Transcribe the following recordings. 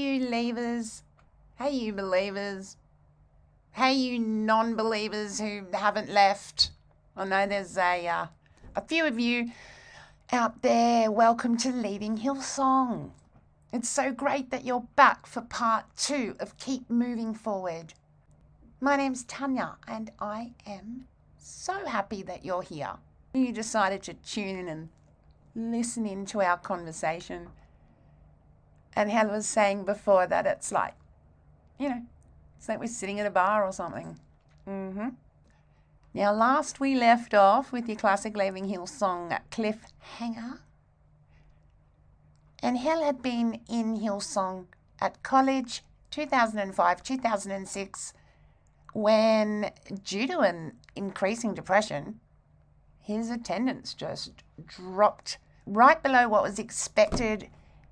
you leavers. Hey, you believers. Hey, you non-believers who haven't left. I know there's a few of you out there. Welcome to Leaving Hillsong. It's so great that you're back for part 2 of Keep Moving Forward. My name's Tanya and I am so happy that you're here. You decided to tune in and listen in to our conversation. And Helen was saying before that it's like, it's like we're sitting at a bar or something. Now, last we left off with your classic Leaving Hillsong cliffhanger. And Hel had been in Hillsong at college 2005, 2006, when, due to an increasing depression, his attendance just dropped right below what was expected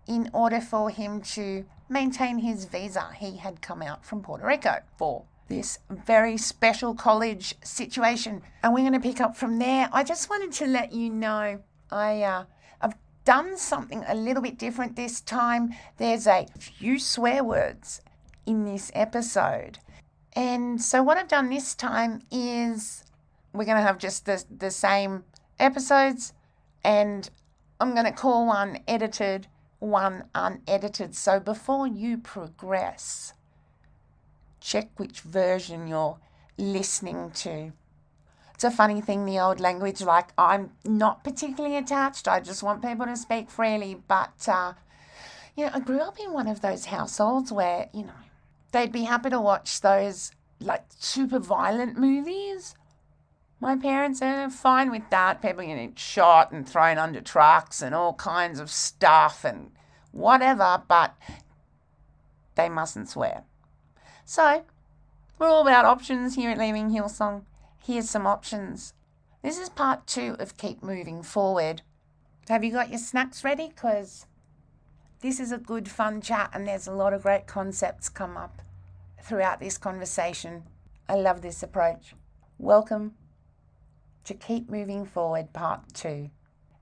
in order for him to maintain his visa. He had come out from Puerto Rico for this very special college situation. And we're going to pick up from there. I just wanted to let you know I've done something a little bit different this time. There's a few swear words in this episode. And so what I've done this time is we're going to have just the same episodes, and I'm going to call one edited, one unedited. So before you progress, check which version you're listening to. It's a funny thing, the old language, like I'm not particularly attached. I just want people to speak freely. But, I grew up in one of those households where, they'd be happy to watch those like super violent movies. My parents are fine with that. People getting shot and thrown under trucks and all kinds of stuff and whatever, but they mustn't swear. So, we're all about options here at Leaving Hillsong. Here's some options. This is part 2 of Keep Moving Forward. Have you got your snacks ready? Because this is a good, fun chat and there's a lot of great concepts come up throughout this conversation. I love this approach. Welcome to Keep Moving Forward, part 2,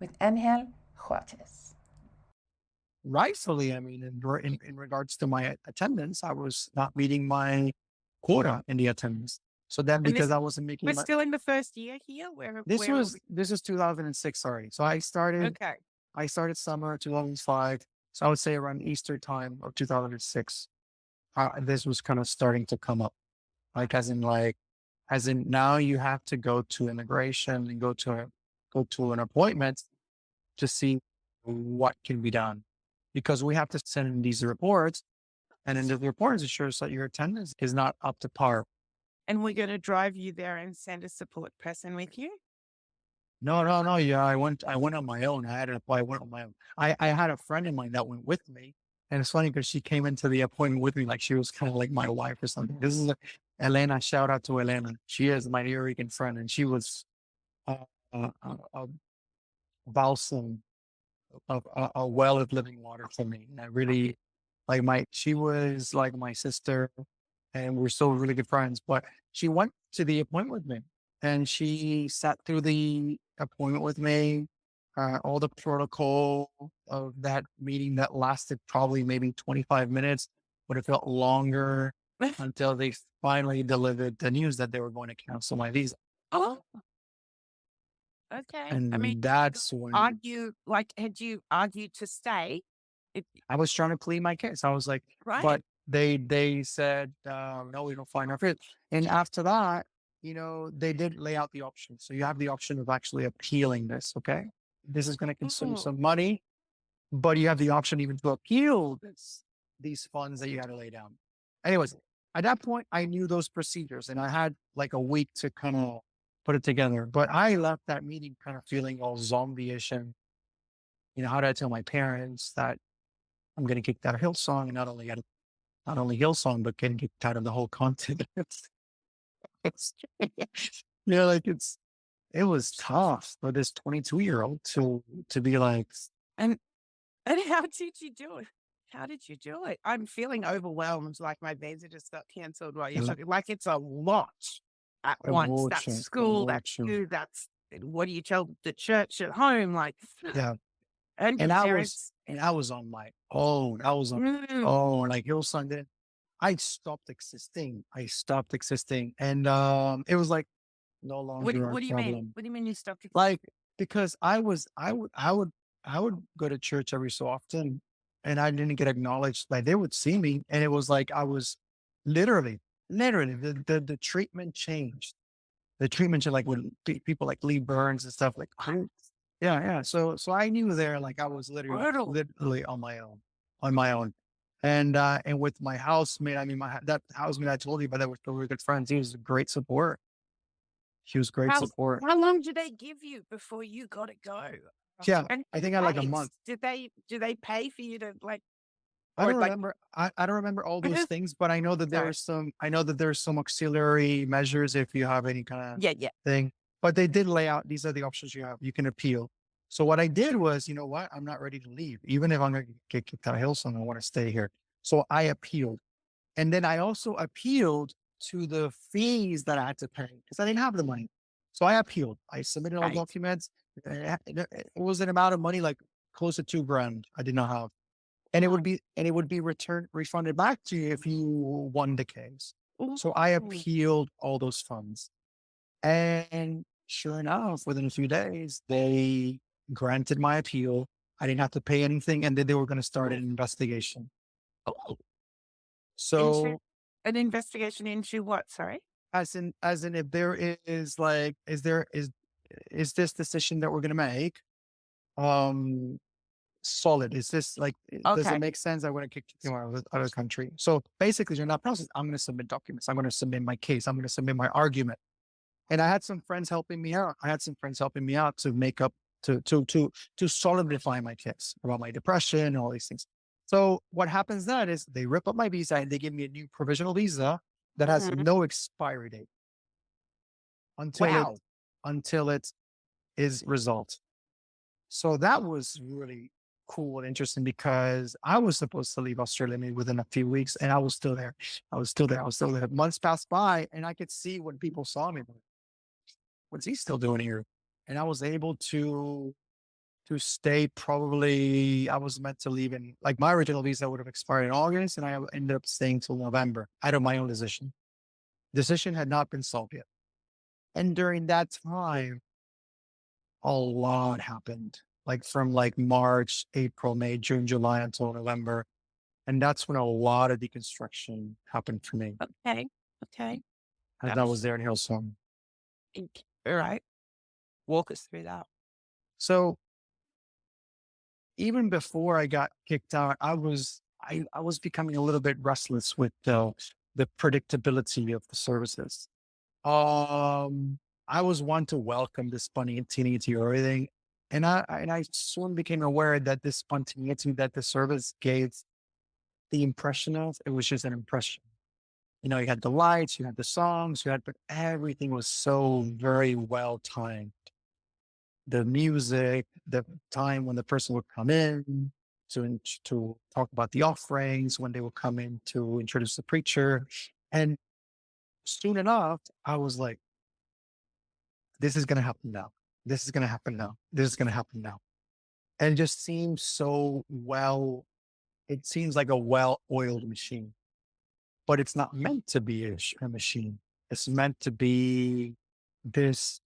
with Angel Huertas. Rightfully, in regards to my attendance, I was not meeting my quota in the attendance. So then, because I wasn't making, we're still in the first year here. This is 2006. Sorry, so I started summer 2005. So I would say around Easter time of 2006. This was kind of starting to come up, as in now you have to go to immigration and go to an appointment to see what can be done, because we have to send in these reports, and in the reports it shows that your attendance is not up to par. And we're going to drive you there and send a support person with you? No. Yeah, I went on my own. I went on my own. I had a friend of mine that went with me, and it's funny because she came into the appointment with me like she was kind of like my wife or something. This is Elena. Shout out to Elena. She is my Puerto Rican friend, and she was a balsam, a well of living water for me. And I really she was like my sister, and we're still really good friends. But she went to the appointment with me, and she sat through the appointment with me, all the protocol of that meeting that lasted probably maybe 25 minutes, but it felt longer until they finally delivered the news that they were going to cancel my visa. Oh, okay. And that's when had you argued to stay? I was trying to plead my case. I was like, right. But they said, no, we don't find our fit. And after that, they did lay out the option. So you have the option of actually appealing this. Okay. This is going to consume some money, but you have the option even to appeal these funds that you had to lay down. Anyways, at that point, I knew those procedures and I had like a week to kind of put it together. But I left that meeting kind of feeling all zombie-ish. And, how did I tell my parents that I'm getting kicked out of Hillsong, and not only Hillsong, but getting kicked out of the whole continent? It was tough for this 22-year-old to be like. And how did you do it? How did you do it? I'm feeling overwhelmed. Like my visa just got canceled while you're talking. Like it's a lot at once. That's school. That's food. What do you tell the church at home? Like, yeah. And I parents and I was on my own. I was on my own. Like Hillsong did. I stopped existing. And it was like no longer a What do you mean? problem. What do you mean you stopped? Like because I would go to church every so often, and I didn't get acknowledged. Like they would see me, and it was like I was literally the treatment changed. The treatment changed, like when people like Lee Burns and stuff like. Yeah. So I knew there, like I was Brutal. literally on my own. And with my housemate, I mean, that housemate I told you about that was really good friends. He was a great support. He was great How support. how long did they give you before you got to go? Yeah, And I think I had like a pays. month. Do they pay for you to like I or don't like remember. I don't remember all those things, but I know that sorry. I know that there's some auxiliary measures if you have any kind of Yeah. thing. But they did lay out, these are the options you have. You can appeal. So what I did was, you know what? I'm not ready to leave. Even if I'm going to get kicked out of Hillsong, I want to stay here. So I appealed. And then I also appealed to the fees that I had to pay because I didn't have the money. So I appealed. I submitted all Right. documents. It was an amount of money like close to $2,000 I did not have. And it would be refunded back to you if you won the case. So I Ooh. appealed all those funds. And sure enough, within a few days, they granted my appeal. I didn't have to pay anything, and then they were going to start an investigation. Oh, So, an investigation into what? Sorry. as in, if there is like, is this decision that we're going to make, um, solid? Is this like, does it Okay. make sense? I want to kick you out of the country. So basically, you're not process. I'm going to submit documents. I'm going to submit my case. I'm going to submit my argument. And I had some friends helping me out. To make up to solidify my case about my depression and all these things. So what happens then is they rip up my visa and they give me a new provisional visa that has Mhm. no expiry date until Wow. it is resolved. So that was really cool and interesting because I was supposed to leave Australia maybe within a few weeks, and I was still there. Months passed by, and I could see when people saw me, what's he still doing here? And I was able to stay. Probably I was meant to leave in, like, my original visa would have expired in August, and I ended up staying till November out of my own decision. Decision had not been solved yet. And during that time, a lot happened. Like from like March, April, May, June, July until November. And that's when a lot of deconstruction happened for me Okay. Okay. as That I was was there in Hillsong. all right. Walk us through that. So even before I got kicked out, I was becoming a little bit restless with the predictability of the services. Um, I was one to welcome the spontaneity or everything, and I soon became aware that this spontaneity that the service gave the impression of, it was just an impression. You know, you had the lights, you had the songs, but everything was so very well timed. The music, the time when the person would come in to talk about the offerings, when they would come in to introduce the preacher. And soon enough, I was like, this is going to happen now. This is going to happen now. This is going to happen now. And it just seems so well, it seems like a well oiled machine, but it's not meant to be a machine. It's meant to be this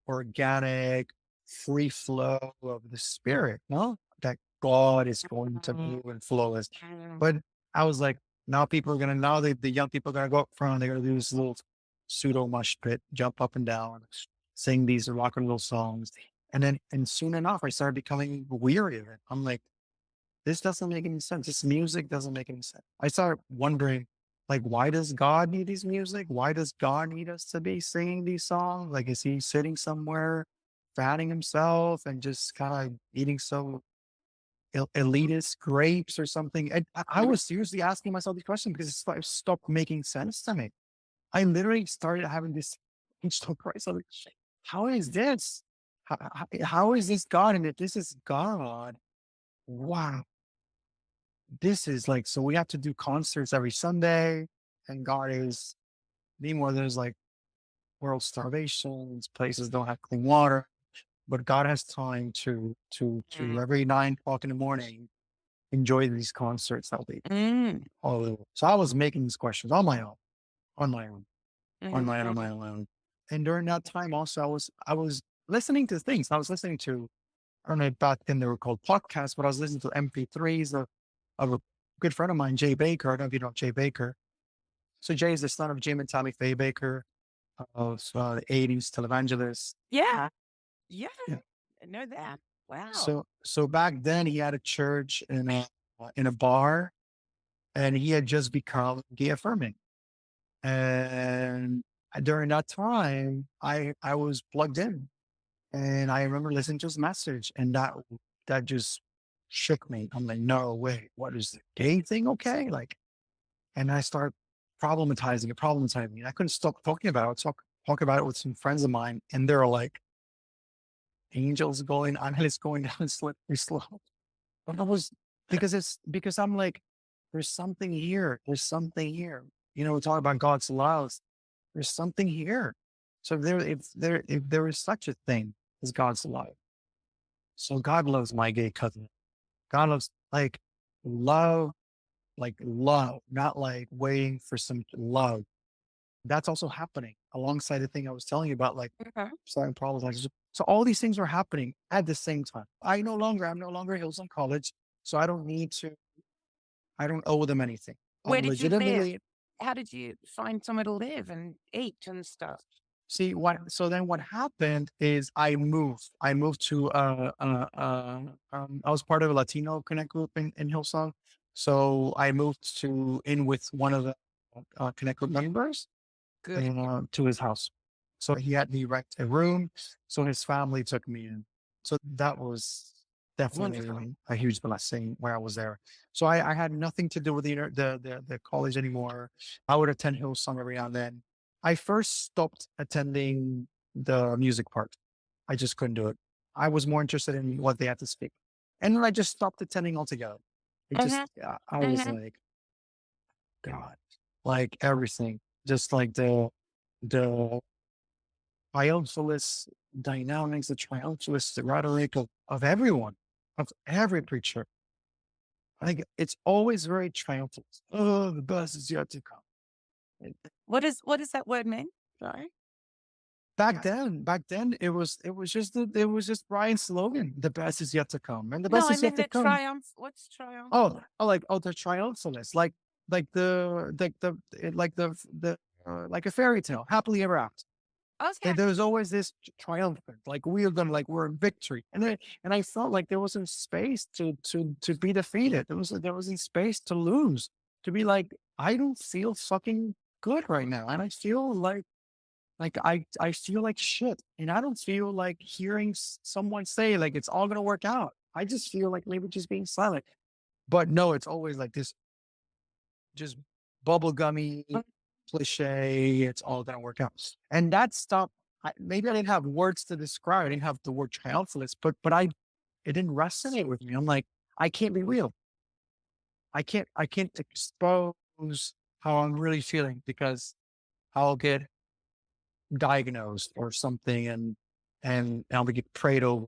organic free flow of the spirit, no? That God is going to move and flow us. But I was like, now people are gonna, now the young people are gonna go up front, they're gonna do this little pseudo mush pit, jump up and down, sing these rock and roll songs. And soon enough I started becoming weary of it. I'm like, this doesn't make any sense. This music doesn't make any sense. I started wondering, like, why does God need his music? Why does God need us to be singing these songs? Like, is he sitting somewhere, fatting himself and just kind of eating some elitist grapes or something? And I was seriously asking myself these questions because it stopped making sense to me. I literally started having this existential crisis. I'm like, how is this? How is this God? And if this is God, wow, this is like, so we have to do concerts every Sunday, and God is, meanwhile, there's like world starvation, places don't have clean water. but God has time to every 9 o'clock in the morning enjoy these concerts that we Mm. all over. So I was making these questions on my own, on my own, on Mhm, my own, on my mhm. own. And during that time also I was listening to things. I was listening to, I don't know, back then they were called podcasts, but I was listening to MP3s of a good friend of mine, Jay Baker. I don't know if you know Jay Baker. So Jay is the son of Jim and Tammy Faye Baker of the 80s televangelists. Yeah. Yeah. Yeah. I know that. Wow. So back then he had a church in a bar, and he had just become gay affirming. And during that time, I was plugged in, and I remember listening to his message, and that just shook me. I'm like, no way, what is the gay thing? Okay, like, and I start problematizing it. I couldn't stop talking about it. Talk about it with some friends of mine, and they're like, angels going, angels going down slippery slope. But I was because I'm like, there's something here. There's something here. We talk about God's laws. There's something here. So if there is such a thing as God's love, so God loves my gay cousin. God loves love, love, not like waiting for some love. That's also happening alongside the thing I was telling you about, like Okay. starting problems. So all these things are happening at the same time. I'm no longer at Hillsong College, so I don't owe them anything. Where I'm did you live? legitimately How did you find somewhere to live and eat and stuff? see what. So then what happened is I moved. I moved to I was part of a Latino Connect group in Hillsong, so I moved to in with one of the Connect group members Good. and to his house. So he had me rent a room. So his family took me in. So that was definitely Wonderful. a huge blessing where I was there. So I had nothing to do with the college anymore. I would attend Hillsong every now and then. I first stopped attending the music part. I just couldn't do it. I was more interested in what they had to speak. And then I just stopped attending altogether. It just, Mhm, I was mhm. like, God, like everything, just like the triumphalist dynamics, the triumphalist rhetoric of everyone, of every preacher. I think it's always very triumphant. Oh, the best is yet to come. And What does that word mean? Sorry. back then, it was just Brian's slogan. The best is yet to come, and the No, best I is yet mean to the come. triumph. What's triumph? The triumphalist, like a fairy tale, happily ever after. Okay. There was always this triumphant, like we are gonna, like we're in victory, and I felt like there wasn't space to be defeated. There wasn't space to lose, to be like, I don't feel fucking good right now, and I feel like I feel like shit, and I don't feel like hearing someone say like it's all gonna work out. I just feel like maybe just being silent, but no, it's always like this, just bubblegummy cliche. It's all gonna work out, and that stuff. Maybe I didn't have words to describe. I didn't have the word triumphalist, but it didn't resonate with me. I'm like, I can't be real. I can't expose how I'm really feeling because I'll get diagnosed or something, and I'll get prayed over,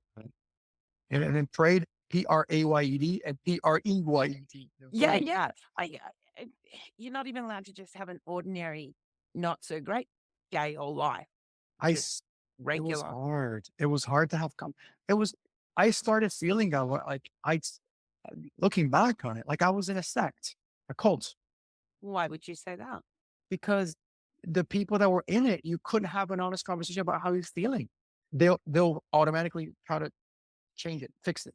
and then prayed, Prayed, and Preyed. Yeah, yeah. I- you're not even allowed to just have an ordinary, not so great day or life. I Just s- it was regular. hard. It was hard to have it was I started feeling like looking back on it, like I was in a sect, a cult, Why would you say that? because the people that were in it, you couldn't have an honest conversation about how you're feeling. They'll automatically try to change it, fix it.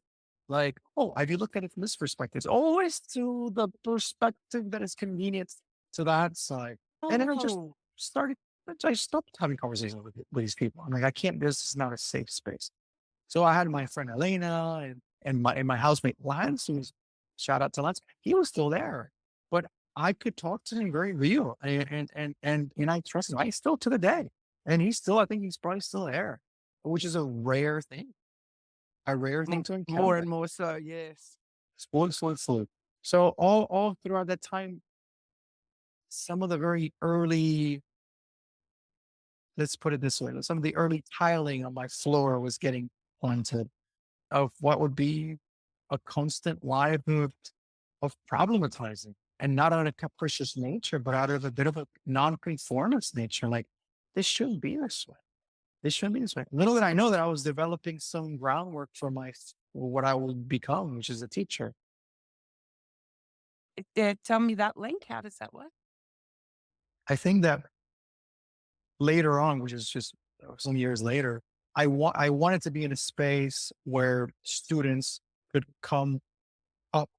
Like, oh, have you looked at it from this perspective? It's always to the perspective that is convenient to that side. And then Oh, started, I stopped having conversations with these people. I'm like, I can't, this is not a safe space. So I had my friend Elena and my housemate Lance, who's, shout out to Lance. He was still there, but I could talk to him very real, and I trust him. I still to the day, and I think he's probably still there, which is a rare thing to more encounter. and more so, yes. Absolute. So all throughout that time, some of the very early, let's put it this way, some of the early tiling on my floor was getting planted of what would be a constant life of problematizing, and not out of capricious nature, but out of a bit of a non-conformist nature. Like, this shouldn't be this way. This shouldn't be this way. Little did I know that I was developing some groundwork for what I would become, which is a teacher. Tell me that link. How does that work? I think that later on, which is just some years later, I wanted to be in a space where students could come up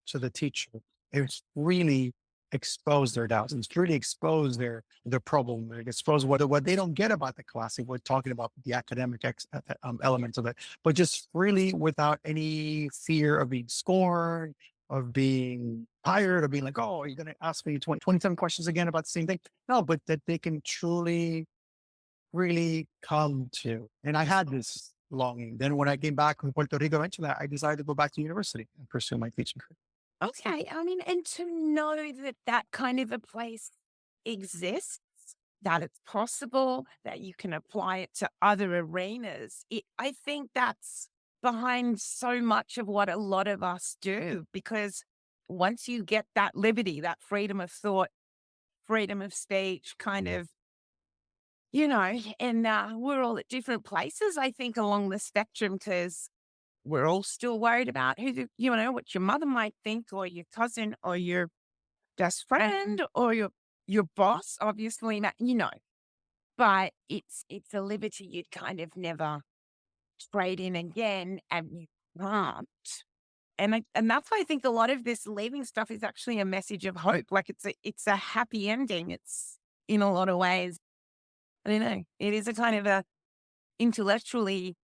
to the teacher. It's really expose their doubts. It's really expose their problem. It expose what they don't get about the class. If we're talking about the academic elements of it, but just really without any fear of being scorned, of being tired, of being like, oh, you're going to ask me 27 questions again about the same thing. No, but that they can truly, really come to. And I had this longing. Then when I came back from Puerto Rico, eventually I decided to go back to university and pursue my teaching career. Okay. I mean, and to know that that kind of a place exists, that it's possible, that you can apply it to other arenas, I think that's behind so much of what a lot of us do, because once you get that liberty, that freedom of thought, freedom of speech, kind of, and we're all at different places, I think, along the spectrum, because we're all still worried about what your mother might think, or your cousin, or your best friend, or your boss, obviously, but it's a liberty you'd kind of never trade in again, and you can't. And that's why I think a lot of this leaving stuff is actually a message of hope. Like, it's a happy ending. It's, in a lot of ways, I don't know. It is a kind of a intellectually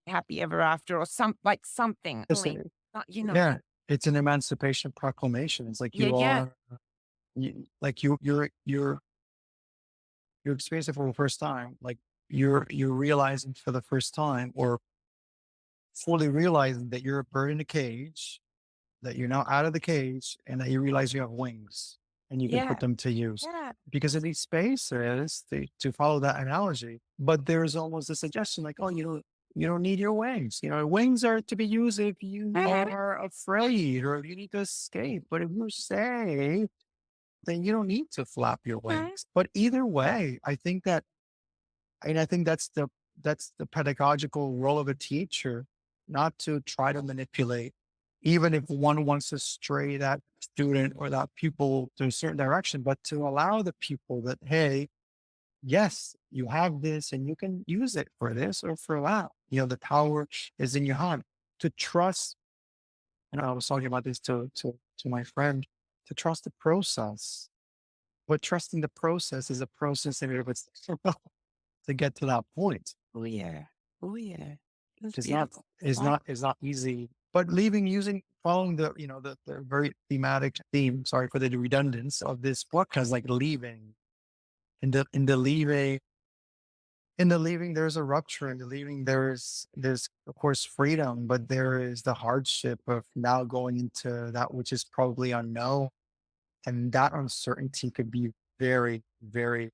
happy ever after, or something. Yes, Like, yeah, it's an emancipation proclamation. It's like Yeah, you yeah. are, like you're experiencing it for the first time. Like you're realizing for the first time, or fully realizing that you're a bird in a cage, that you're now out of the cage, and that you realize you have wings and you can put Yeah. them to use. Yeah. Because in these spaces, to follow that analogy, but there's almost a suggestion like, oh, you don't need your wings. Wings are to be used if you are afraid or if you need to escape. But if you're safe, then you don't need to flap your wings. But either way, I think that's the pedagogical role of a teacher, not to try to manipulate, even if one wants to stray that student or that pupil to a certain direction, but to allow the pupil that, hey, yes, you have this and you can use it for this or for that. The power is in your hand. To trust, and I was talking about this to my friend, to trust the process. But trusting the process is a process in and of itself to get to that point. Oh, yeah. Oh, yeah. That's It's not beautiful. is not easy. But following the very thematic theme, sorry for the redundance of this book, has like leaving. In the leaving, there's a rupture. In the leaving, there's of course freedom, but there is the hardship of now going into that which is probably unknown. And that uncertainty could be very, very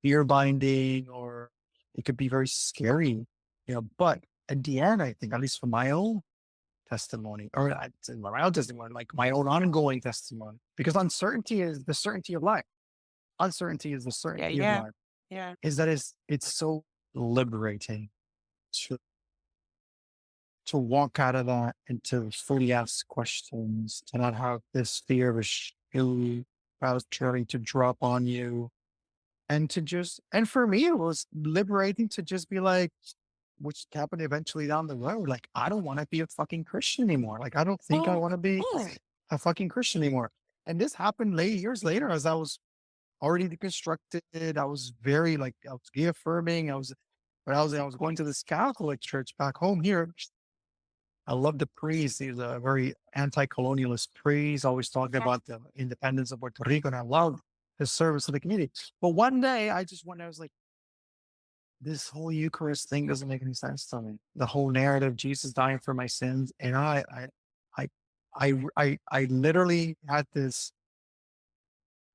fear binding, or it could be very scary, but at the end, I think, at least from my own testimony, or my own testimony, like my own ongoing testimony, because uncertainty is the certainty of life. Uncertainty is the Yeah, certainty of yeah. life. Yeah. Is that it's so liberating to walk out of that and to fully ask questions, to not have this fear of a shoe about trying to drop on you. And for me, it was liberating to just be like, which happened eventually down the road. Like, I don't want to be a fucking Christian anymore. Like, I don't think I want to be a fucking Christian anymore. And this happened years later, as I was already deconstructed. I was very I was gay affirming. I was going to this Catholic church back home here. I love the priest. He's a very anti-colonialist priest, always talking about the independence of Puerto Rico. And I love his service to the community. But one day I was like, this whole Eucharist thing doesn't make any sense to me. The whole narrative, Jesus dying for my sins. And I literally had this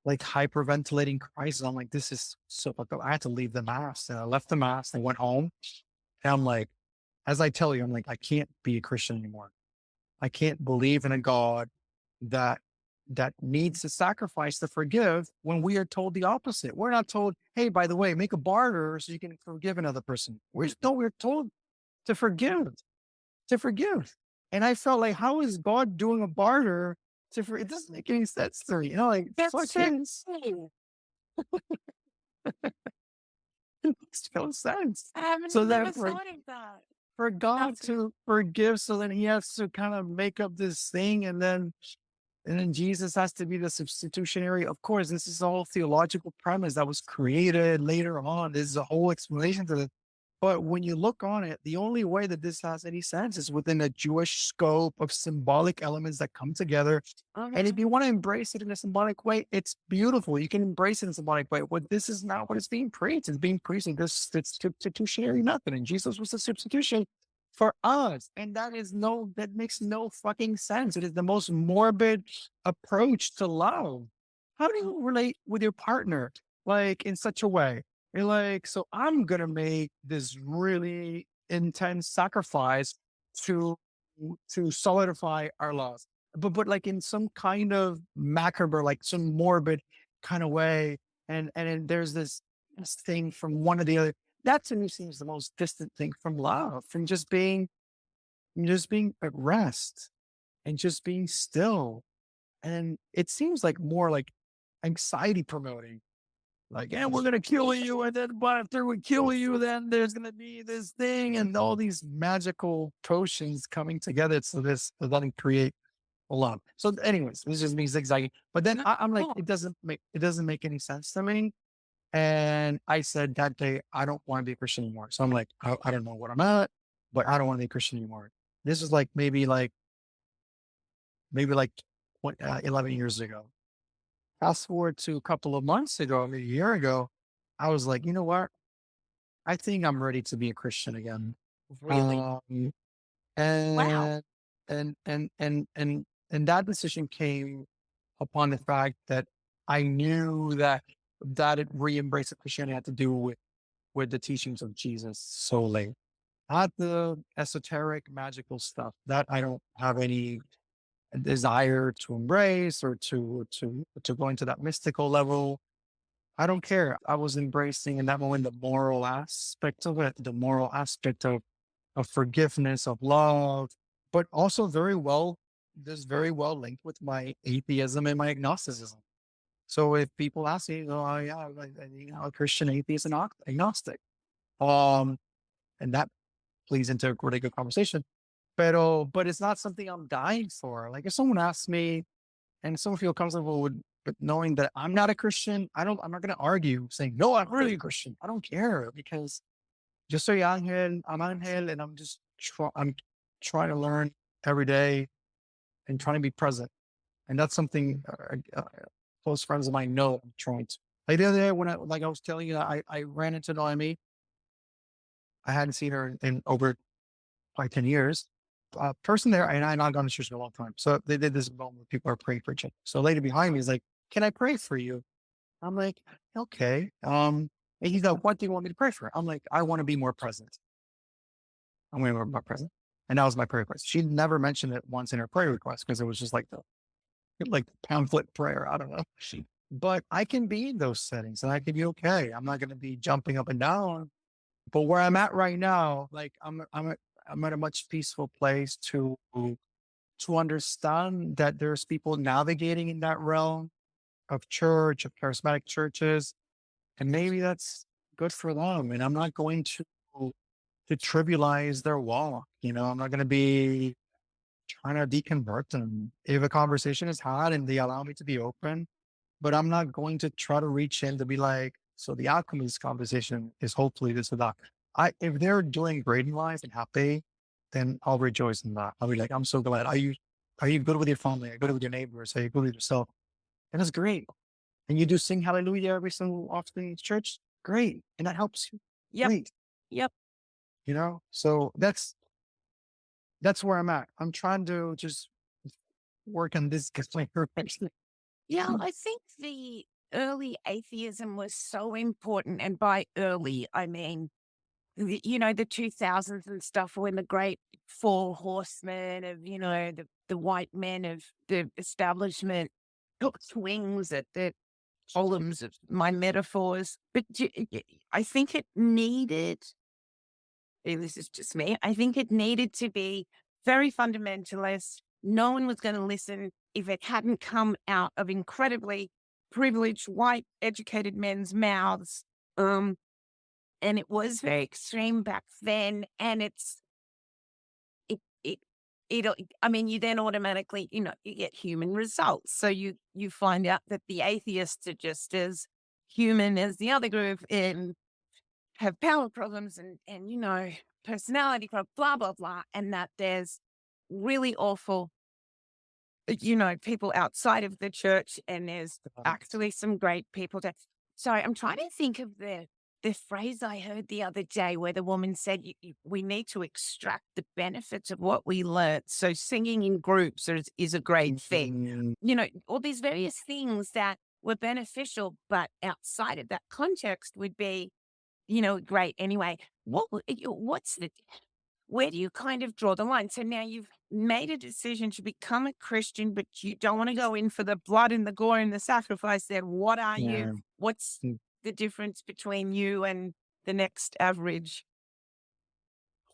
like hyperventilating crisis. I'm like, this is so fucked up. I had to leave the mass. And I left the mass and went home. And I'm like, as I tell you, I'm like, I can't be a Christian anymore. I can't believe in a God that needs to sacrifice to forgive when we are told the opposite. We're not told, hey, by the way, make a barter so you can forgive another person. We're told to forgive, to forgive. And I felt like, how is God doing a barter to forgive? It doesn't make any sense to me. Like, That's fuck so it. cool. It makes no sense. I haven't So never then thought of that. for God That's to forgive, so then he has to kind of make up this thing, and then Jesus has to be the substitutionary. Of course, this is all theological premise that was created later on. There's a whole explanation to this. But when you look on it, the only way that this has any sense is within a Jewish scope of symbolic elements that come together. And if you want to embrace it in a symbolic way, it's beautiful. You can embrace it in a symbolic way. But this is not what is being preached. It's being preached in this substitutionary method. And Jesus was the substitution for us. And that makes no fucking sense. It is the most morbid approach to love. How do you relate with your partner like in such a way? You're like, so I'm gonna make this really intense sacrifice to solidify our love. But like in some kind of macabre, like some morbid kind of way. And then there's this thing from one or the other. That to me seems the most distant thing from love, from just being at rest and just being still. And it seems like more like anxiety promoting. Like, yeah, we're gonna kill you, and then but after we kill you, then there's gonna be this thing and all these magical potions coming together. So so doesn't create a lot. So, anyways, this is just me zigzagging. But then I'm like, it doesn't make any sense to me. And I said that day, I don't want to be a Christian anymore. So I'm like, I don't know what I'm at, but I don't want to be a Christian anymore. This is like maybe like 11 years ago. Fast forward to a couple of months ago, maybe a year ago, I was like, you know what? I think I'm ready to be a Christian again. really Um, wow. and and that decision came upon the fact that I knew that it re-embrace of Christianity had to do with the teachings of Jesus solely, not the esoteric magical stuff that I don't have any desire to embrace or to go into that mystical level. I don't care. I was embracing in that moment the moral aspect of it, the moral aspect of forgiveness, of love, but also this very well linked with my atheism and my agnosticism. So if people ask me, oh yeah, a Christian atheist and agnostic, um, and that plays into a really good conversation. But it's not something I'm dying for. Like if someone asks me and someone feel comfortable with knowing that I'm not a Christian, I'm not gonna argue saying, no, I'm really a Christian. I don't care because just so I'm angel and I'm trying to learn every day and trying to be present. And that's something close friends of mine know I'm trying to. Like the other day when I was telling you, I ran into Noemi. I hadn't seen her in over like 10 years. Person there, and I've not gone to church in a long time. So they did this moment where people are praying for each other. So a lady behind me is like, can I pray for you? I'm like, okay. And he's like, what do you want me to pray for? I'm like, I want to be more present. I'm going to be more present. And that was my prayer request. She never mentioned it once in her prayer request because it was just like the pamphlet prayer. I don't know. But I can be in those settings and I can be okay. I'm not going to be jumping up and down. But where I'm at right now, like I'm at a much peaceful place to understand that there's people navigating in that realm of church, of charismatic churches, and maybe that's good for them. And I'm not going to trivialize their walk. I'm not going to be trying to deconvert them. If a conversation is had and they allow me to be open, but I'm not going to try to reach in to be like, so the outcome of this conversation is hopefully this or that. If they're doing great in life and happy, then I'll rejoice in that. I'll be like, I'm so glad. Are you good with your family? Are you good with your neighbors? Are you good with yourself? And that's great. And you do sing hallelujah every single often in church? Great. And that helps you. Yep. Great. Yep. So that's where I'm at. I'm trying to just work on this disclaimer. Yeah, I think the early atheism was so important. And by early, I mean the 2000s and stuff when the great four horsemen of, the white men of the establishment took swings at the columns of my metaphors. But I think it needed, and this is just me, I think it needed to be very fundamentalist. No one was going to listen if it hadn't come out of incredibly privileged, white, educated men's mouths. And it was very extreme back then. And it, it, I mean, you then automatically, you get human results. So you find out that the atheists are just as human as the other group and have power problems and personality problems, blah, blah, blah. And that there's really awful, people outside of the church, and there's actually some great people there. Sorry, I'm trying to think of the phrase I heard the other day where the woman said, we need to extract the benefits of what we learned. So singing in groups is a great thing. All these various things that were beneficial, but outside of that context would be, great. Anyway, where do you kind of draw the line? So now you've made a decision to become a Christian, but you don't want to go in for the blood and the gore and the sacrifice. Then what are Yeah. you? What's the difference between you and the next average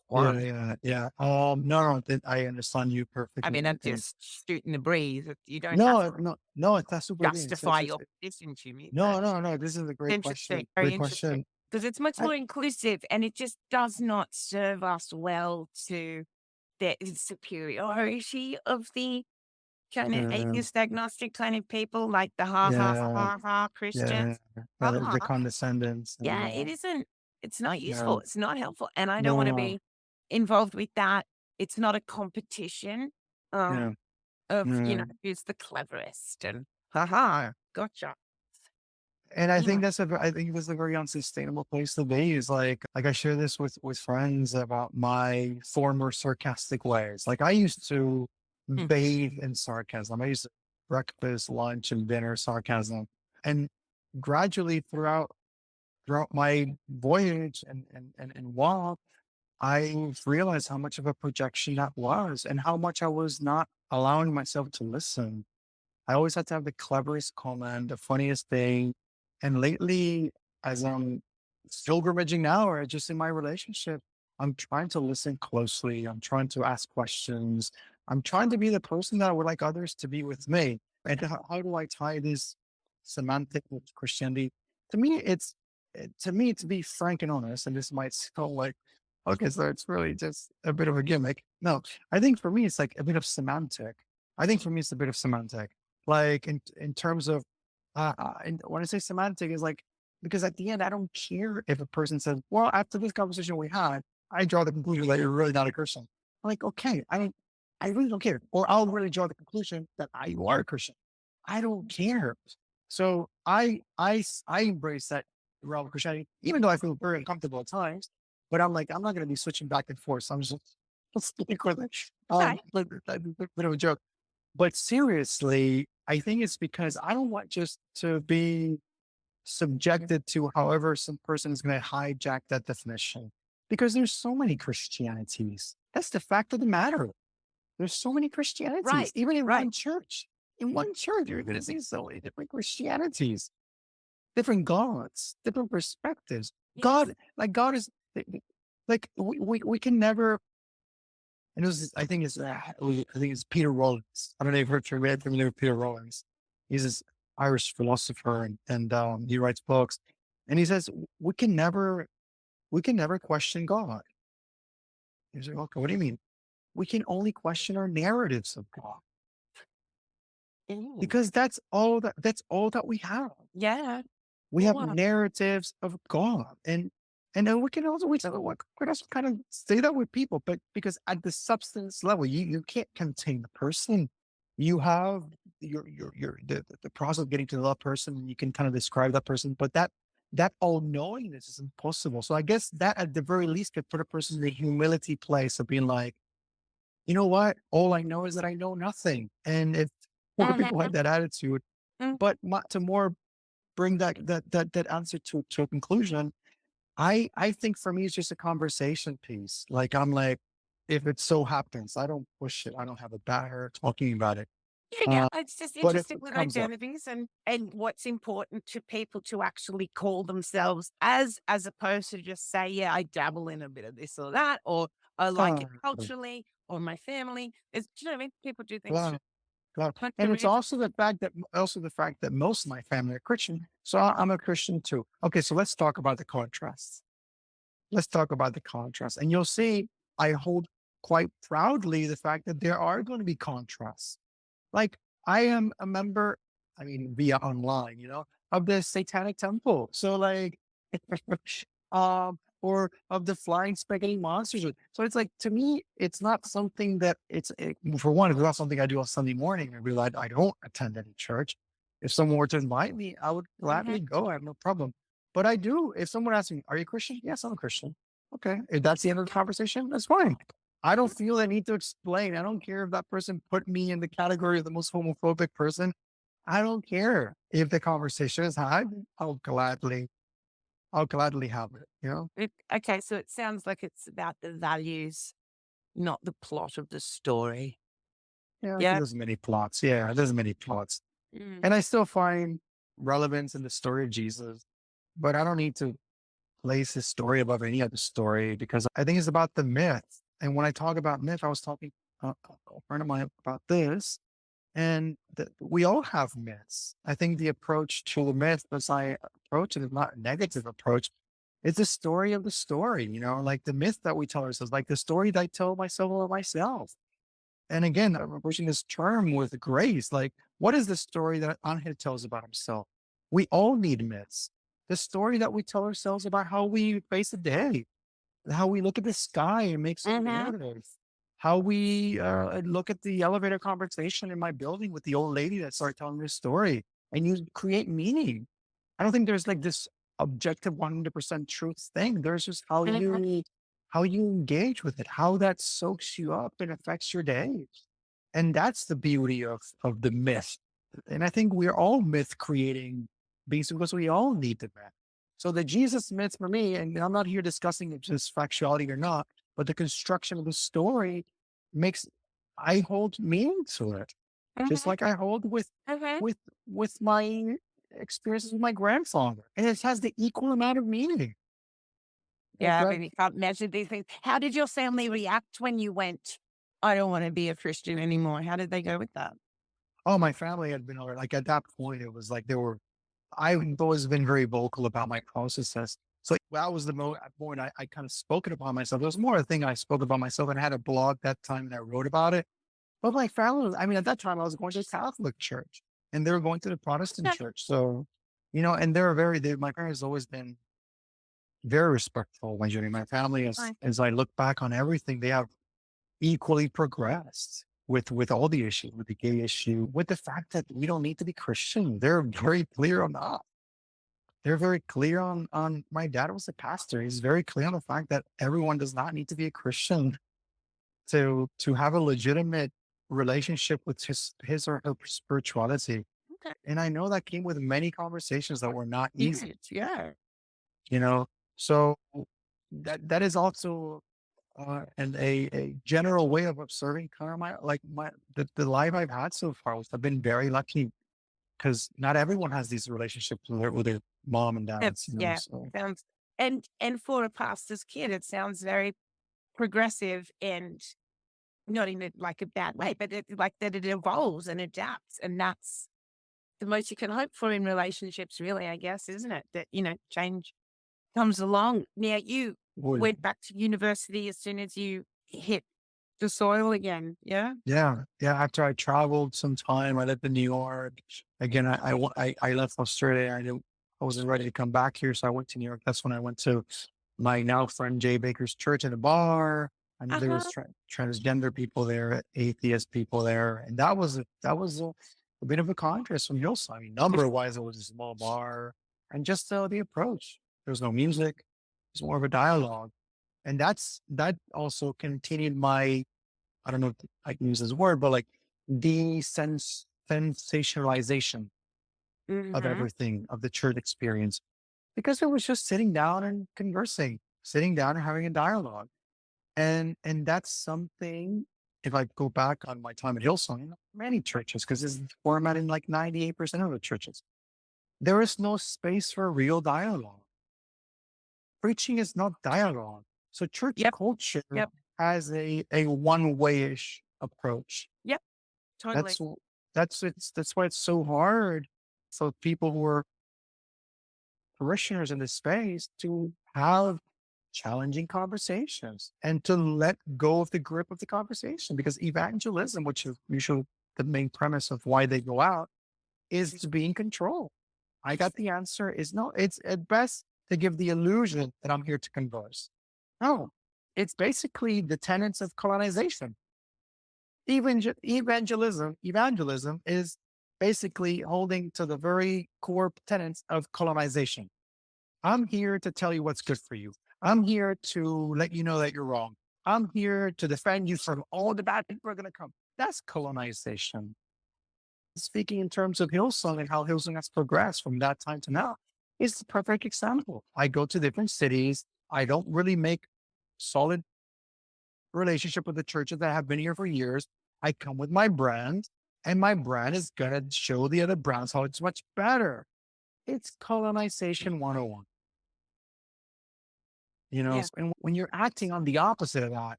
one? Yeah. No, I understand you perfectly. I mean, I'm and- just shooting the breeze. You don't no, have to no, that's super. justify your position to me. No. This is a great Interesting, question. very Great interesting. question. Because it's much I- more inclusive, and it just does not serve us well to the superiority of the kind of Yeah. atheist agnostic kind of people, like the Yeah. Christians. The condescendence. And, Yeah, it isn't. It's not Yeah. useful. It's not helpful, and I don't want to No. be involved with that. It's not a competition Yeah. of Yeah. who's the cleverest and gotcha. And I think Yeah. I think that's a very unsustainable place to be. Is like I share this with friends about my former sarcastic ways. Like I used to Hmm. bathe in sarcasm. I used to breakfast, lunch, and dinner sarcasm. And gradually throughout my voyage and walk, I realized how much of a projection that was and how much I was not allowing myself to listen. I always had to have the cleverest comment, the funniest thing. And lately, as I'm still rummaging now, or just in my relationship, I'm trying to listen closely. I'm trying to ask questions. I'm trying to be the person that I would like others to be with me. And how do I tie this semantic with Christianity? To me, to be frank and honest, and this might sound like, okay, so it's really just a bit of a gimmick. No, I think for me, it's like a bit of semantic. I think for me, it's a bit of semantic like in terms of and when I say semantic is like because at the end I don't care if a person says, well, after this conversation we had, I draw the conclusion that you're really not a Christian. I'm like, okay, I really don't care. Or I'll really draw the conclusion that you are a Christian. I don't care. So I embrace that realm of Christianity, even though I feel very uncomfortable at times. But I'm like, I'm not gonna be switching back and forth. So I'm just let's stick with it. Okay. Bit of a joke. But seriously, I think it's because I don't want just to be subjected to however some person is going to hijack that definition. Because there's so many Christianities. That's the fact of the matter. There's so many Christianities, Right, even in right. one church. In one church, you're going to see so many different Christianities, different gods, different perspectives. Yes. God is like we can never. And it was, I think it's Peter Rollins. I don't know if you're familiar with Peter Rollins. He's this Irish philosopher and he writes books. And he says, we can never question God. He's like, okay, what do you mean? We can only question our narratives of God Ooh. because that's all that we have. Yeah. We have Wow. narratives of God, and then we can also kind of say that with people, but because at the substance level, you can't contain the person. You have the process of getting to know that person, and you can kind of describe that person, but that all knowingness is impossible. So I guess that at the very least could put a person in the humility place of being like, you know what? All I know is that I know nothing, and if more people had that attitude, Mm. but to more bring that answer to a conclusion, I think for me, it's just a conversation piece. Like, I'm like, if it so happens, I don't push it. I don't have a barrier talking about it. Yeah, yeah. Uh, It's just but if interesting it with comes up, identities and what's important to people to actually call themselves as opposed to just say, yeah, I dabble in a bit of this or that, or I like it uh, culturally, or my family. It's, do you know what I mean? People do things claro, claro. for And it's reasons. also the fact that most of my family are Christian. So I'm a Christian too. Okay. So let's talk about the contrasts. Let's talk about the contrast. And you'll see I hold quite proudly the fact that there are going to be contrasts. Like, I am a member, I mean, via online, of the Satanic Temple. So like, or of the flying spaghetti monsters. So it's like, to me, it's not something that for one, it's not something I do on Sunday morning. I realize I don't attend any church. If someone were to invite me, I would Hmm. gladly go. I have no problem. But I do. If someone asks me, "Are you a Christian?" Yes, I'm a Christian. Okay. If that's the end of the conversation, that's fine. I don't feel the need to explain. I don't care if that person put me in the category of the most homophobic person. I don't care if the conversation is had. I'll gladly have it. Okay, so it sounds like it's about the values, not the plot of the story. Yeah, I think Yeah. there's many plots. Yeah, there's many plots. Mm. And I still find relevance in the story of Jesus, but I don't need to place his story above any other story because I think it's about the myth. And when I talk about myth, I was talking a friend of mine about this. And we all have myths. I think the approach to a myth, as I approach it, is not a negative approach. It's the story of the story, like the myth that we tell ourselves, like the story that I tell myself about myself. And again, I'm approaching this term with grace. Like, what is the story that Angel tells about himself? We all need myths. The story that we tell ourselves about how we face a day, how we look at the sky and make some Hmm. narrative, how we look at the elevator conversation in my building with the old lady that started telling this story, and you create meaning. I don't think there's like this objective 100% truth thing. There's just how you engage with it, how that soaks you up and affects your day. And that's the beauty of the myth. And I think we're all myth creating beings because we all need the myth. So the Jesus myth for me, and I'm not here discussing if it's factuality or not, but the construction of the story makes I hold meaning to it. Just Hmm. like I hold Okay. with with my experiences with my grandfather. And it has the equal amount of meaning. Like Yeah, I that. mean, you can't measure these things. How did your family react when you went, I don't want to be a Christian anymore? How did they go with that? Oh, my family had been already like at that point, it was like I've always been very vocal about my processes. So that was the point I kind of spoke it upon myself. It was more a thing I spoke about myself and I had a blog that time and I wrote about it. But my family I mean, at that time I was going to a Catholic church and they were going to the Protestant Okay. church. So, and my parents always been very respectful of my journey. My family, Fine. as I look back on everything, they have equally progressed with all the issues, with the gay issue, with the fact that we don't need to be Christian. They're very clear on that. They're very clear on my dad was a pastor. He's very clear on the fact that everyone does not need to be a Christian to have a legitimate relationship with his or her spirituality. Okay. And I know that came with many conversations that were not Yes. easy, Yeah. you know. So that is also and a general way of observing kind of the life I've had so far. I've been very lucky because not everyone has these relationships with their mom and dads, Yeah. so Sounds and for a pastor's kid, it sounds very progressive and not in like a bad way, but like that it evolves and adapts, and that's the most you can hope for in relationships, really. I guess, isn't it? That change comes along. Now you well, went back to university as soon as you hit the soil again. Yeah. yeah. After I traveled some time, I lived in New York. Again, I left Australia. I wasn't ready to come back here, so I went to New York. That's when I went to my now friend Jay Baker's church at a bar. I knew Uh there was huh. transgender people there, atheist people there, and that was a bit of a contrast from Hillsong. I mean, number wise, it was a small bar, and just the approach. There was no music. It was more of a dialogue, and that also continued my I don't know if I can use this word, but like sensationalization of Mm-hmm. everything of the church experience. because it was just sitting down and conversing, sitting down and having a dialogue. And that's something, if I go back on my time at Hillsong, many churches, because this is the format in like 98% of the churches, there is no space for real dialogue. Preaching is not dialogue. So church Yep. culture Yep. has a one-way-ish approach. Yep. Totally. That's why it's so hard. So people who are parishioners in this space to have challenging conversations and to let go of the grip of the conversation, because evangelism, which is usually the main premise of why they go out, is to be in control. I got the answer is no. It's at best to give the illusion that I'm here to converse. No, it's basically the tenets of colonization. Evangelism is basically holding to the very core tenets of colonization. I'm here to tell you what's good for you. I'm here to let you know that you're wrong. I'm here to defend you from all the bad people are going to come. That's colonization. Speaking in terms of Hillsong and how Hillsong has progressed from that time to now, is the perfect example. I go to different cities. I don't really make solid relationship with the churches that have been here for years. I come with my brand, and my brand is going to show the other brands how it's much better. It's colonization 101. Yeah. And when you're acting on the opposite of that,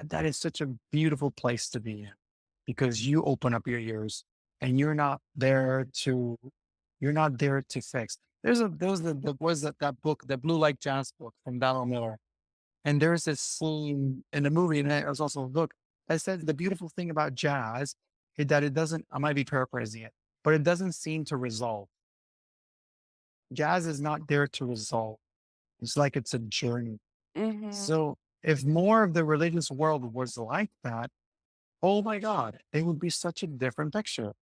that is such a beautiful place to be in, because you open up your ears and you're not there to fix. That book, the Blue Like Jazz book from Donald Miller. And there's this scene in the movie, and it was also a book that said the beautiful thing about jazz is that it doesn't, I might be paraphrasing it, but it doesn't seem to resolve. Jazz is not there to resolve. It's like it's a journey. Mm-hmm. So if more of the religious world was like that, oh my God, it would be such a different picture.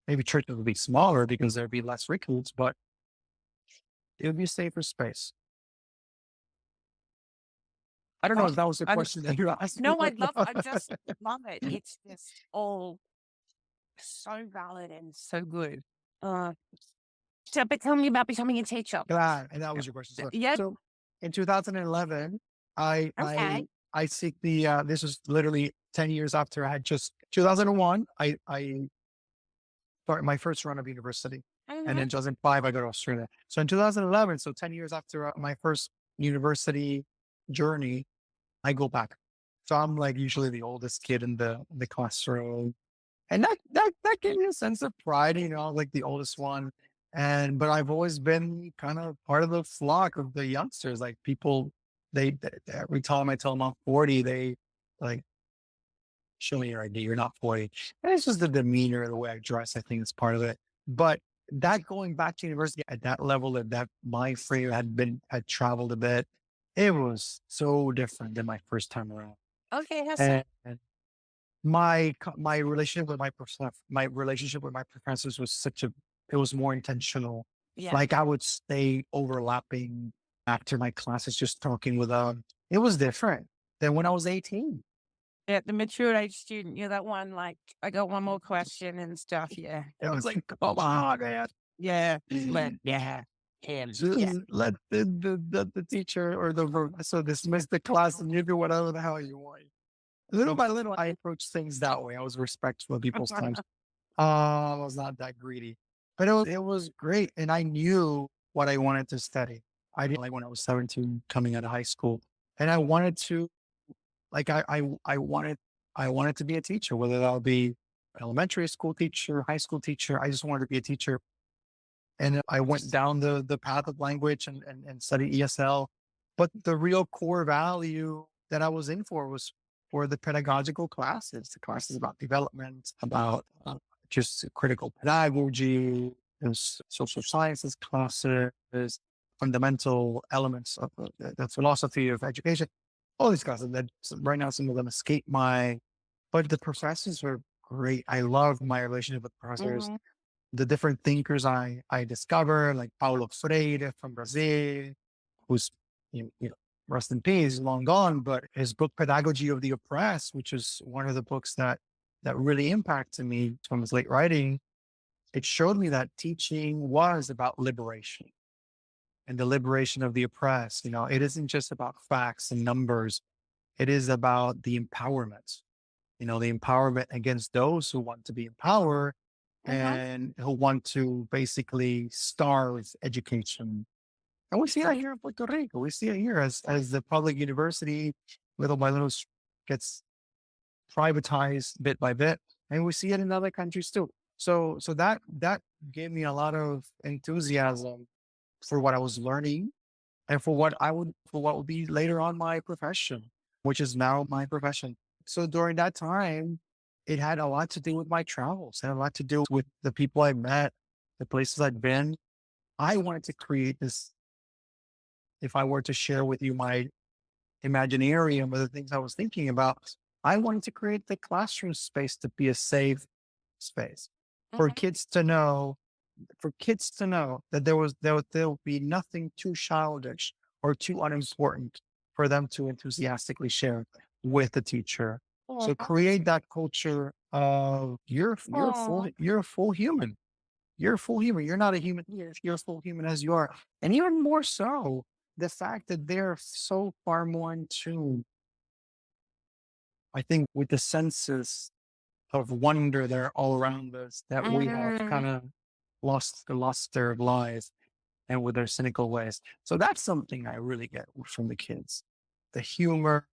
Maybe churches would be smaller because there'd be less recruits, but it would be a safer space. I don't know if that was the question that you asked. No, I just love it. It's just all so valid and so good. But tell me about becoming a teacher. Glad, and that was your question. So, Yep. so in 2011, I Okay. seek the this was literally 10 years after I had just 2001. I started my first run of university, and Mhm. in 2005 I go to Australia. So in 2011, so 10 years after my first university journey, I go back. So I'm like usually the oldest kid in the classroom. And that gave me a sense of pride, like the oldest one. But I've always been kind of part of the flock of the youngsters. Like people, every time I tell them I'm 40, they like show me your ID. You're not 40. And it's just the demeanor, the way I dress, I think is part of it. But that going back to university at that level, that my frame had traveled a bit, it was so different than my first time around. Okay. And my relationship with my professors was it was more intentional. Yeah. Like I would stay overlapping after my classes, just talking with them. It was different than when I was 18. Yeah, the mature age student, you're that one, like, I got one more question and stuff. Yeah. It was like, come on, man. Yeah. Him. Just Yeah. let the teacher or the professor dismiss the class and you do whatever the hell you want. Little by little, I approached things that way. I was respectful of people's times. I was not that greedy, but it was great. And I knew what I wanted to study. I didn't like when I was 17 coming out of high school, and I wanted to, like, I wanted to be a teacher, whether that would be elementary school teacher, high school teacher. I just wanted to be a teacher. And I went down the path of language and studied ESL. But the real core value that I was in for was for the pedagogical classes, the classes about development, about just critical pedagogy, there's social sciences classes, fundamental elements of the philosophy of education, all these classes that right now some of them escape but the professors were great. I love my relationship with professors, Mhm. the different thinkers I discovered, like Paulo Freire from Brazil, who's rest in peace, long gone, but his book Pedagogy of the Oppressed, which is one of the books that really impacted me from his late writing, it showed me that teaching was about liberation. and the liberation of the oppressed. It isn't just about facts and numbers. It is about the empowerment, the empowerment against those who want to be empowered Mm-hmm. and who want to basically starve education. And we see that here in Puerto Rico. We see it here as the public university little by little gets privatized bit by bit. And we see it in other countries too. So that gave me a lot of enthusiasm for what I was learning and for what would be later on my profession, which is now my profession. So during that time, it had a lot to do with my travels, it had a lot to do with the people I met, the places I'd been. I wanted to create this. If I were to share with you my imaginarium of the things I was thinking about, I wanted to create the classroom space to be a safe space for Mm-hmm. kids to know, that there will be nothing too childish or too unimportant for them to enthusiastically share with the teacher. So Mm-hmm. create that culture of Oh. you're a full human. You're a full human. You're not a human. You're a full human as you are. And even more so, the fact that they're so far more in tune, I think, with the senses of wonder that are all around us that we have kind Mm. of lost their lives and with their cynical ways. So that's something I really get from the kids. The humor,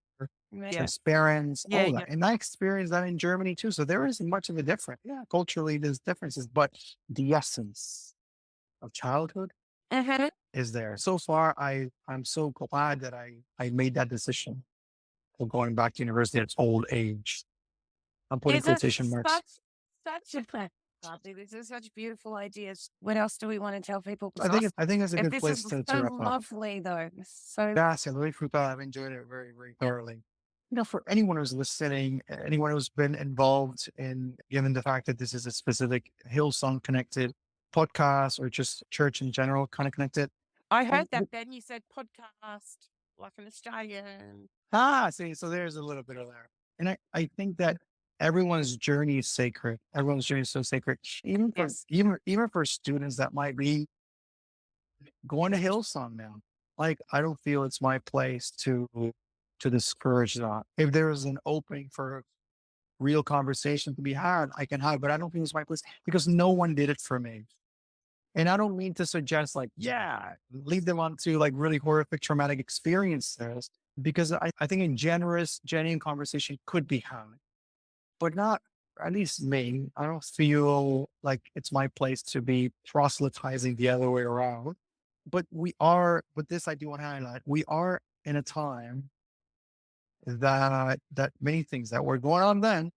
Yeah. transparency, Yeah. all Yeah. that. And I experienced that in Germany too. So there isn't much of a difference. Yeah, culturally there's differences, but the essence of childhood Mm-hmm. is there. So far, I'm so glad that I made that decision of going back to university at old age. I'm putting These are quotation marks. such a Godly. These are such beautiful ideas. What else do we want to tell people? I think that's a If good this place is to so wrap up. lovely, though. So Yes, and Louis Frutal, I've enjoyed it very, very thoroughly. For anyone who's listening, anyone who's been involved in, given the fact that this is a specific Hillsong connected podcast or just church in general kind of connected. I And heard that, Ben. You said podcast like an Australian. see, so there's a little bit of there. And I think that everyone's journey is sacred. Everyone's journey is so sacred. Yes. Even for students that might be going to Hillsong now. Like, I don't feel it's my place to discourage that. If there is an opening for real conversation to be had, I can have, but I don't think it's my place because no one did it for me. And I don't mean to suggest like, yeah, lead them on to like really horrific traumatic experiences because I think a genuine conversation could be had, but not, at least me. I don't feel like it's my place to be proselytizing the other way around. But this I do want to highlight. We are in a time that many things that were going on then,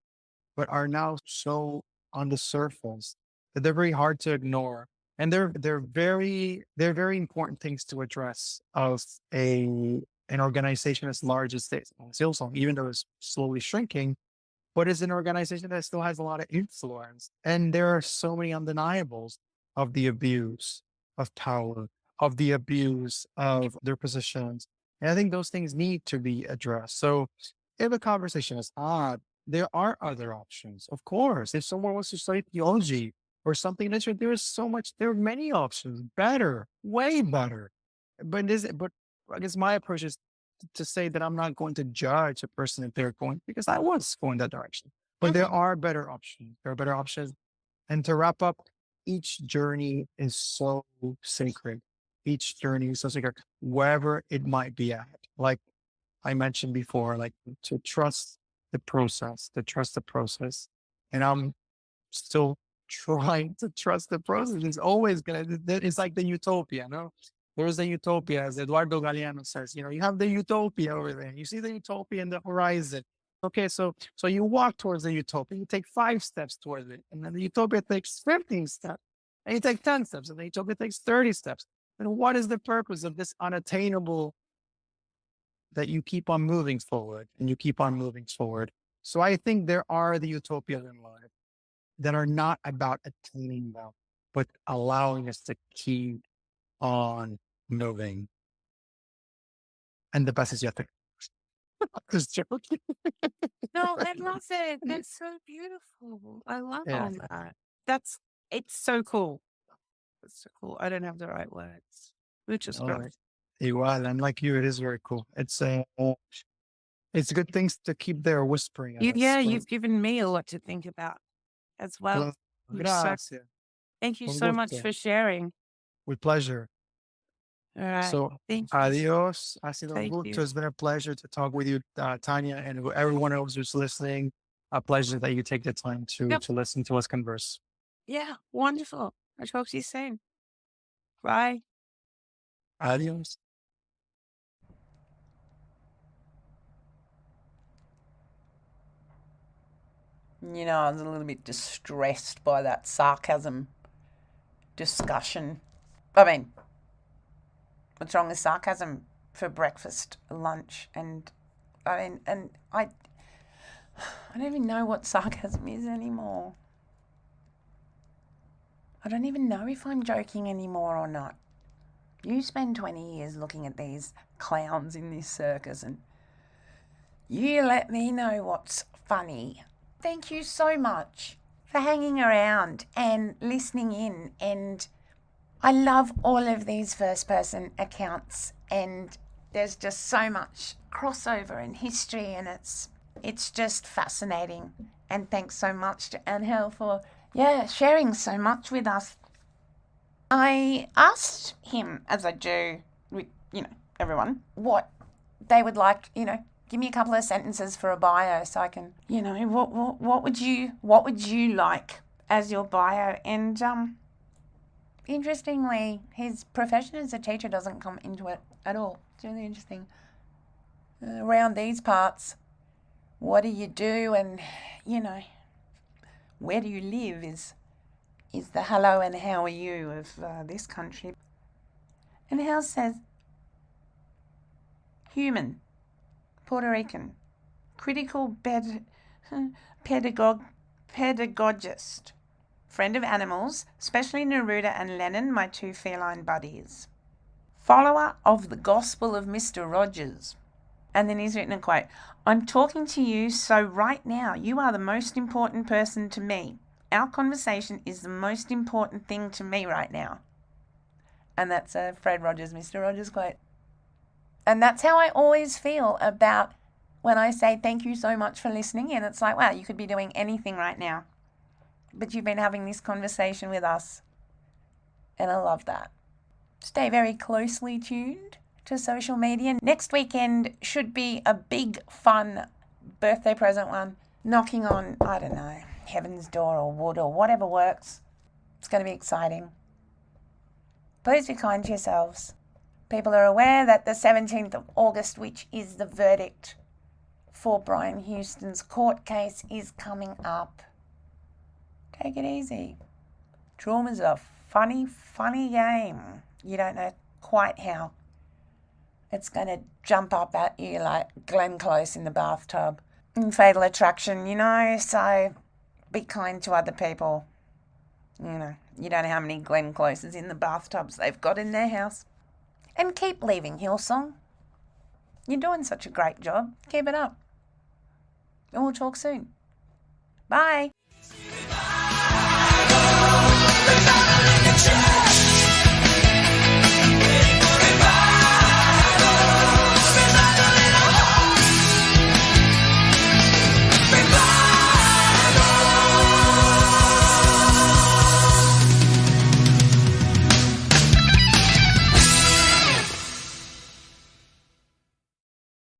but are now so on the surface that they're very hard to ignore. And they're very important things to address of an organization as large as this, Hillsong, even though it's slowly shrinking, but it's an organization that still has a lot of influence. And there are so many undeniables of the abuse of power, of the abuse of their positions. And I think those things need to be addressed. So if a conversation is odd, there are other options. Of course, if someone wants to study theology or something, there are many options, better, way better. But I guess my approach is to say that I'm not going to judge a person if they're going, because I was going that direction. But there Mhm. are better options. There are better options. And to wrap up, each journey is so sacred. Each journey is so sacred, wherever it might be at. Like I mentioned before, like to trust the process, And I'm still trying to trust the process. It's always it's like the utopia, no? There's the utopia, as Eduardo Galeano says, you have the utopia over there. You see the utopia in the horizon. Okay, so you walk towards the utopia, you take 5 steps towards it, and then the utopia takes 15 steps, and you take 10 steps, and the utopia takes 30 steps. And what is the purpose of this unattainable that you keep on moving forward and you keep on moving forward? So I think there are the utopias in life that are not about attaining them, but allowing us to keep on moving. And the best is yet to come. Just joking. No, I love it. That's so beautiful. I love Yeah. all that. It's so cool. It's so cool. I don't have the right words. which is All good. right. Igual, and like you, it is very cool. It's good things to keep there whispering at us. Yeah, But, you've given me a lot to think about as well. So gracias. thank you Con so much gusto. for sharing. With pleasure. All right. So, Thank you. adios. Ha sido un Thank gusto. you. It's been a pleasure to talk with you, Tanya, and everyone else who's listening. A pleasure that you take the time Yep. to listen to us converse. Yeah, wonderful. I'll talk to you soon. Bye. Adios. You know, I was a little bit distressed by that sarcasm discussion. I mean, what's wrong with sarcasm for breakfast, lunch, and I don't even know what sarcasm is anymore. I don't even know if I'm joking anymore or not. You spend 20 years looking at these clowns in this circus and you let me know what's funny. Thank you so much for hanging around and listening in. And I love all of these first-person accounts, and there's just so much crossover and history, and it's just fascinating. And thanks so much to Angel for sharing so much with us. I asked him, as I do with everyone, what they would like. Give me a couple of sentences for a bio so I can, what would you like as your bio? And interestingly, his profession as a teacher doesn't come into it at all. It's really interesting. Around these parts, what do you do, and where do you live is the hello and how are you of this country. And Hal says, human, Puerto Rican, critical pedagogist, friend of animals, especially Neruda and Lennon, my two feline buddies, follower of the gospel of Mr. Rogers. And then he's written a quote, I'm talking to you, so right now you are the most important person to me. Our conversation is the most important thing to me right now. And that's a Fred Rogers, Mr. Rogers quote. And that's how I always feel about when I say thank you so much for listening in. It's like, wow, you could be doing anything right now, but you've been having this conversation with us. And I love that. Stay very closely tuned to social media. Next weekend should be a big, fun birthday present one. Knocking on, I don't know, heaven's door or wood or whatever works. It's going to be exciting. Please be kind to yourselves. People are aware that the 17th of August, which is the verdict for Brian Houston's court case, is coming up. Take it easy. Trauma's a funny, funny game. You don't know quite how it's going to jump up at you like Glenn Close in the bathtub. And Fatal Attraction, so be kind to other people. You don't know how many Glenn Closes in the bathtubs they've got in their house. And keep leaving Hillsong. You're doing such a great job. Keep it up. And we'll talk soon. Bye.